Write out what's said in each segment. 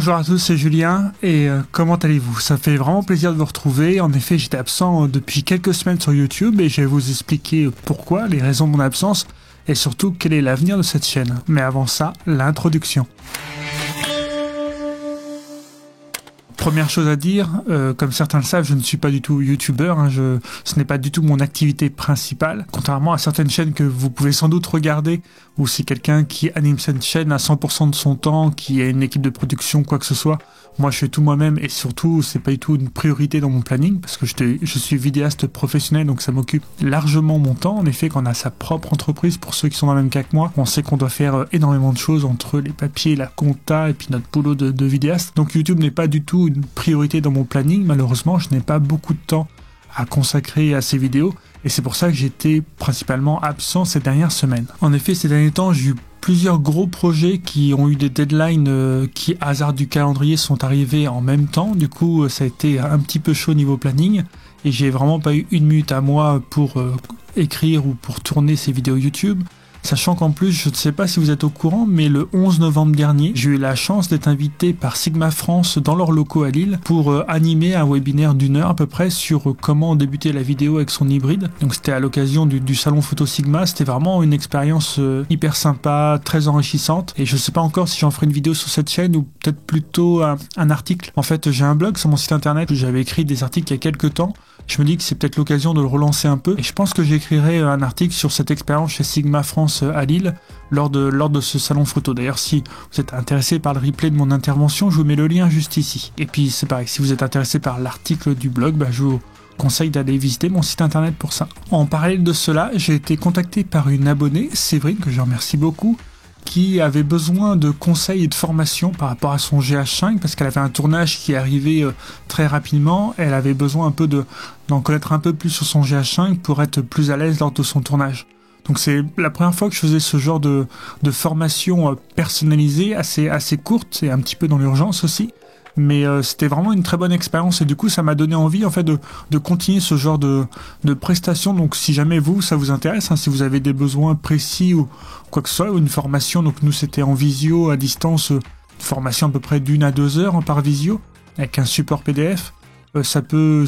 Bonjour à tous, c'est Julien et comment allez-vous? Ça fait vraiment plaisir de vous retrouver. En effet, j'étais absent depuis quelques semaines sur YouTube et je vais vous expliquer pourquoi, les raisons de mon absence et surtout quel est l'avenir de cette chaîne. Mais avant ça, l'introduction. Première chose à dire, comme certains le savent, je ne suis pas du tout youtubeur, ce n'est pas du tout mon activité principale, contrairement à certaines chaînes que vous pouvez sans doute regarder, où c'est quelqu'un qui anime cette chaîne à 100% de son temps, qui a une équipe de production, quoi que ce soit. Moi je fais tout moi-même et surtout c'est pas du tout une priorité dans mon planning, parce que je suis vidéaste professionnel, donc ça m'occupe largement mon temps. En effet, quand on a sa propre entreprise, pour ceux qui sont dans le même cas que moi, on sait qu'on doit faire énormément de choses entre les papiers, la compta et puis notre boulot de vidéaste. Donc YouTube n'est pas du tout une priorité dans mon planning. Malheureusement, je n'ai pas beaucoup de temps à consacrer à ces vidéos et c'est pour ça que j'étais principalement absent ces dernières semaines. En effet, ces derniers temps, j'ai eu plusieurs gros projets qui ont eu des deadlines qui, hasard du calendrier, sont arrivés en même temps. Du coup, ça a été un petit peu chaud niveau planning et j'ai vraiment pas eu une minute à moi pour écrire ou pour tourner ces vidéos YouTube. Sachant qu'en plus, je ne sais pas si vous êtes au courant, mais le 11 novembre dernier, j'ai eu la chance d'être invité par Sigma France dans leurs locaux à Lille pour animer un webinaire d'1 heure à peu près sur comment débuter la vidéo avec son hybride. Donc c'était à l'occasion du salon Photo Sigma, c'était vraiment une expérience hyper sympa, très enrichissante. Et je ne sais pas encore si j'en ferai une vidéo sur cette chaîne ou peut-être plutôt un article. En fait, j'ai un blog sur mon site internet où j'avais écrit des articles il y a quelques temps. Je me dis que c'est peut-être l'occasion de le relancer un peu et je pense que j'écrirai un article sur cette expérience chez Sigma France à Lille lors de ce salon photo. D'ailleurs, si vous êtes intéressé par le replay de mon intervention, je vous mets le lien juste ici. Et puis c'est pareil, si vous êtes intéressé par l'article du blog, je vous conseille d'aller visiter mon site internet pour ça. En parallèle de cela, j'ai été contacté par une abonnée, Séverine, que je remercie beaucoup, qui avait besoin de conseils et de formation par rapport à son GH5 parce qu'elle avait un tournage qui arrivait très rapidement. Elle avait besoin un peu d'en connaître un peu plus sur son GH5 pour être plus à l'aise lors de son tournage. Donc c'est la première fois que je faisais ce genre de formation personnalisée, assez courte et un petit peu dans l'urgence aussi. Mais c'était vraiment une très bonne expérience et du coup ça m'a donné envie en fait de continuer ce genre de prestations. Donc si jamais ça vous intéresse, si vous avez des besoins précis ou quoi que ce soit, ou une formation, donc nous c'était en visio à distance, une formation à peu près d'1 à 2 heures par visio avec un support PDF. Ça peut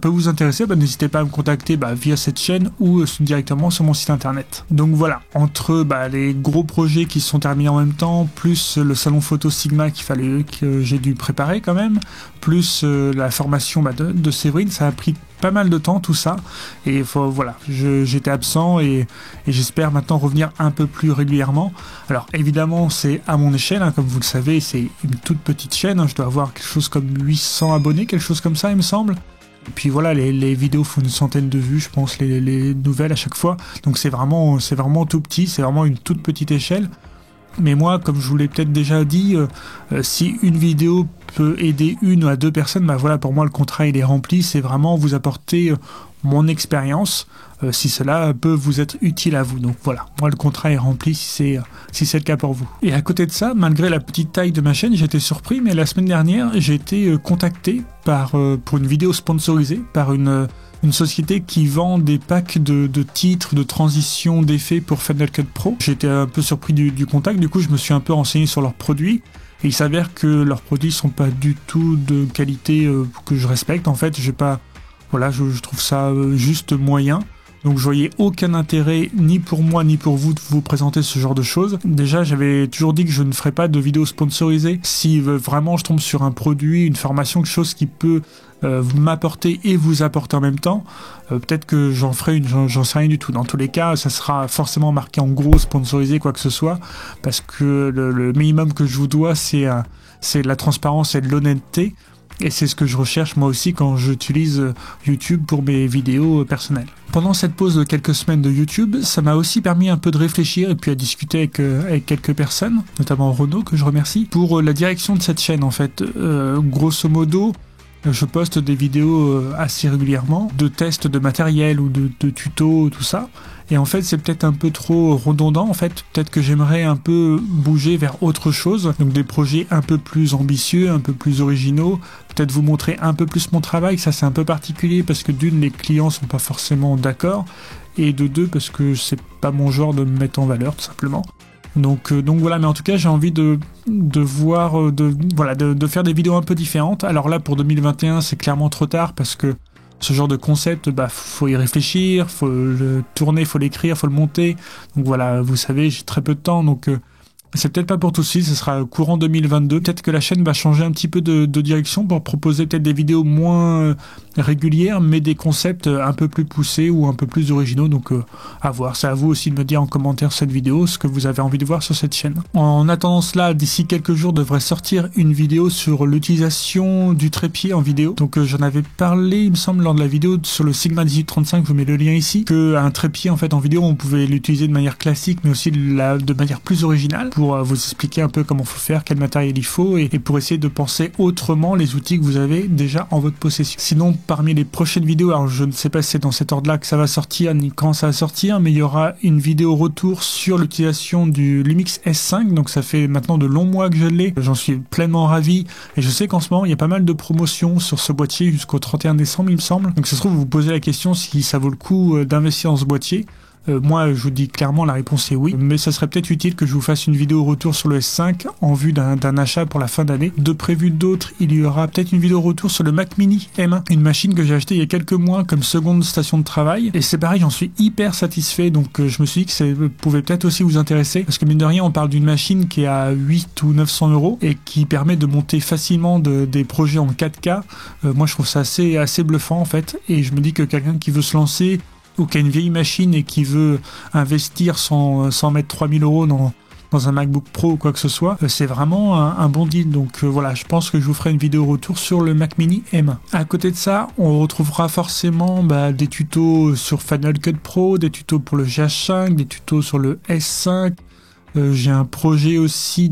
vous intéresser, n'hésitez pas à me contacter via cette chaîne ou directement sur mon site internet. Donc voilà, entre les gros projets qui se sont terminés en même temps, plus le salon photo Sigma qu'il fallait que j'ai dû préparer quand même, plus la formation de Séverine, ça a pris pas mal de temps tout ça et j'étais absent et j'espère maintenant revenir un peu plus régulièrement. Alors évidemment c'est à mon échelle, comme vous le savez, c'est une toute petite chaîne, je dois avoir quelque chose comme 800 abonnés, quelque chose comme ça il me semble. Et puis voilà, les vidéos font une centaine de vues, je pense, les nouvelles à chaque fois, donc c'est vraiment tout petit, c'est vraiment une toute petite échelle. Mais moi, comme je vous l'ai peut-être déjà dit, si une vidéo peut aider 1 à 2 personnes, pour moi le contrat il est rempli, c'est vraiment vous apporter mon expérience, si cela peut vous être utile à vous. Donc voilà, moi le contrat est rempli si c'est le cas pour vous. Et à côté de ça, malgré la petite taille de ma chaîne, j'ai été surpris, mais la semaine dernière, j'ai été contacté pour une vidéo sponsorisée par une société qui vend des packs de titres, de transitions, d'effets pour Final Cut Pro. J'étais un peu surpris du contact, du coup je me suis un peu renseigné sur leurs produits et il s'avère que leurs produits sont pas du tout de qualité que je respecte. En fait, je trouve ça juste moyen. Donc je voyais aucun intérêt ni pour moi ni pour vous de vous présenter ce genre de choses. Déjà j'avais toujours dit que je ne ferais pas de vidéos sponsorisées si vraiment je tombe sur un produit, une formation, quelque chose qui peut m'apporter et vous apporter en même temps. Peut-être que j'en ferai j'en sais rien du tout. Dans tous les cas, ça sera forcément marqué en gros sponsorisé, quoi que ce soit, parce que le minimum que je vous dois c'est de la transparence et de l'honnêteté. Et c'est ce que je recherche moi aussi quand j'utilise YouTube pour mes vidéos personnelles. Pendant cette pause de quelques semaines de YouTube, ça m'a aussi permis un peu de réfléchir et puis à discuter avec quelques personnes, notamment Renaud que je remercie, pour la direction de cette chaîne en fait. Grosso modo, je poste des vidéos assez régulièrement, de tests de matériel ou de tutos, tout ça. Et en fait, c'est peut-être un peu trop redondant. En fait, peut-être que j'aimerais un peu bouger vers autre chose. Donc des projets un peu plus ambitieux, un peu plus originaux. Peut-être vous montrer un peu plus mon travail. Ça, c'est un peu particulier parce que d'une, les clients sont pas forcément d'accord. Et de deux, parce que c'est pas mon genre de me mettre en valeur, tout simplement. Donc voilà, mais en tout cas j'ai envie de faire des vidéos un peu différentes. Alors là pour 2021 c'est clairement trop tard parce que ce genre de concept, faut y réfléchir, faut le tourner, faut l'écrire, faut le monter. Donc voilà, vous savez, j'ai très peu de temps, donc c'est peut-être pas pour tout de suite, ce sera courant 2022. Peut-être que la chaîne va changer un petit peu de direction pour proposer peut-être des vidéos moins régulières, mais des concepts un peu plus poussés ou un peu plus originaux. Donc à voir, c'est à vous aussi de me dire en commentaire cette vidéo ce que vous avez envie de voir sur cette chaîne. En attendant cela, d'ici quelques jours devrait sortir une vidéo sur l'utilisation du trépied en vidéo. Donc j'en avais parlé, il me semble, lors de la vidéo sur le Sigma 1835, je vous mets le lien ici, qu'un trépied en fait en vidéo on pouvait l'utiliser de manière classique mais aussi de manière plus originale, pour vous expliquer un peu comment faut faire, quel matériel il faut, et pour essayer de penser autrement les outils que vous avez déjà en votre possession. Sinon, parmi les prochaines vidéos, alors je ne sais pas si c'est dans cet ordre-là que ça va sortir, ni quand ça va sortir, mais il y aura une vidéo retour sur l'utilisation du Lumix S5, donc ça fait maintenant de longs mois que je l'ai, j'en suis pleinement ravi, et je sais qu'en ce moment, il y a pas mal de promotions sur ce boîtier jusqu'au 31 décembre, il me semble. Donc ça se trouve, vous vous posez la question si ça vaut le coup d'investir dans ce boîtier. Moi, je vous dis clairement, la réponse est oui, mais ça serait peut-être utile que je vous fasse une vidéo retour sur le S5 en vue d'un achat pour la fin d'année. De prévu d'autres, il y aura peut-être une vidéo retour sur le Mac Mini M1, une machine que j'ai achetée il y a quelques mois comme seconde station de travail, et c'est pareil, j'en suis hyper satisfait, donc je me suis dit que ça pouvait peut-être aussi vous intéresser, parce que mine de rien, on parle d'une machine qui est à 8 ou 900 € et qui permet de monter facilement des projets en 4K. Moi, je trouve ça assez bluffant en fait, et je me dis que quelqu'un qui veut se lancer, ou qui a une vieille machine et qui veut investir sans mettre 3000 € dans un MacBook Pro ou quoi que ce soit, c'est vraiment un bon deal. Donc voilà, je pense que je vous ferai une vidéo retour sur le Mac Mini M1. À côté de ça, on retrouvera forcément des tutos sur Final Cut Pro, des tutos pour le GH5, des tutos sur le S5. J'ai un projet aussi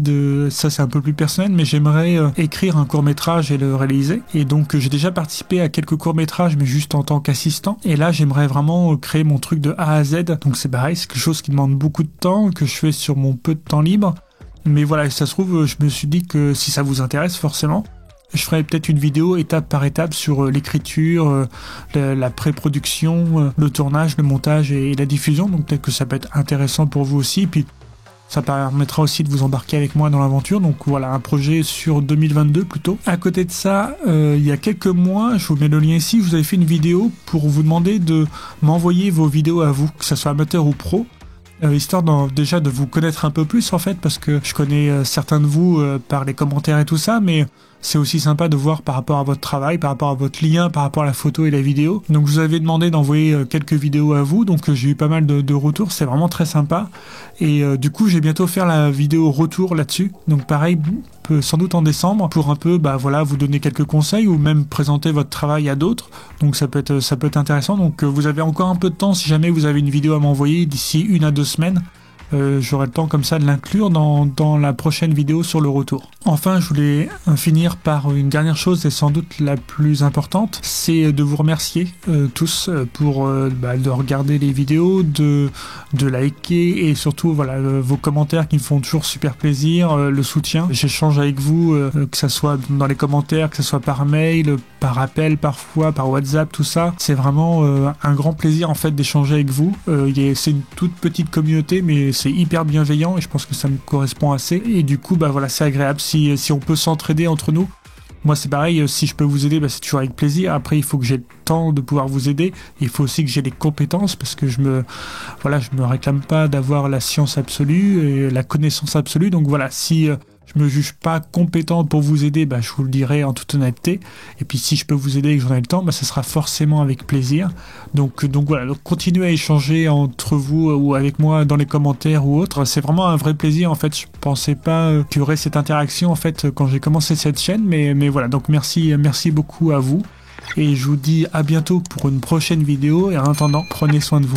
ça c'est un peu plus personnel, mais j'aimerais écrire un court-métrage et le réaliser. Et donc j'ai déjà participé à quelques courts-métrages, mais juste en tant qu'assistant. Et là j'aimerais vraiment créer mon truc de A à Z. Donc c'est pareil, c'est quelque chose qui demande beaucoup de temps, que je fais sur mon peu de temps libre. Mais voilà, ça se trouve, je me suis dit que si ça vous intéresse forcément, je ferai peut-être une vidéo étape par étape sur l'écriture, la pré-production, le tournage, le montage et la diffusion. Donc peut-être que ça peut être intéressant pour vous aussi. Puis ça permettra aussi de vous embarquer avec moi dans l'aventure. Donc voilà, un projet sur 2022 plutôt. À côté de ça, il y a quelques mois, je vous mets le lien ici, je vous avais fait une vidéo pour vous demander de m'envoyer vos vidéos à vous, que ce soit amateur ou pro. Histoire déjà de vous connaître un peu plus en fait, parce que je connais certains de vous par les commentaires et tout ça, mais c'est aussi sympa de voir par rapport à votre travail, par rapport à votre lien, par rapport à la photo et la vidéo. Donc je vous avais demandé d'envoyer quelques vidéos à vous, donc j'ai eu pas mal de retours, c'est vraiment très sympa. Et du coup je vais bientôt faire la vidéo retour là-dessus, donc pareil, sans doute en décembre, pour un peu vous donner quelques conseils ou même présenter votre travail à d'autres. Donc ça peut être intéressant. Donc vous avez encore un peu de temps si jamais vous avez une vidéo à m'envoyer d'ici 1 à 2 semaines. J'aurai le temps comme ça de l'inclure dans la prochaine vidéo sur le retour. Enfin, je voulais finir par une dernière chose et sans doute la plus importante, c'est de vous remercier tous pour de regarder les vidéos, de liker et surtout vos commentaires qui me font toujours super plaisir, le soutien. J'échange avec vous, que ça soit dans les commentaires, que ce soit par mail, par appel parfois, par WhatsApp, tout ça. C'est vraiment un grand plaisir en fait d'échanger avec vous. C'est une toute petite communauté, mais c'est hyper bienveillant et je pense que ça me correspond assez. Et du coup, c'est agréable si on peut s'entraider entre nous. Moi, c'est pareil, si je peux vous aider, c'est toujours avec plaisir. Après, il faut que j'ai le temps de pouvoir vous aider. Il faut aussi que j'ai les compétences parce que je me réclame pas d'avoir la science absolue et la connaissance absolue. Donc voilà, si je me juge pas compétent pour vous aider, je vous le dirai en toute honnêteté. Et puis si je peux vous aider et que j'en ai le temps, ça sera forcément avec plaisir. Donc voilà, donc continuez à échanger entre vous ou avec moi dans les commentaires ou autres. C'est vraiment un vrai plaisir en fait. Je pensais pas qu'il y aurait cette interaction en fait quand j'ai commencé cette chaîne, mais voilà. Donc merci beaucoup à vous. Et je vous dis à bientôt pour une prochaine vidéo. Et en attendant, prenez soin de vous.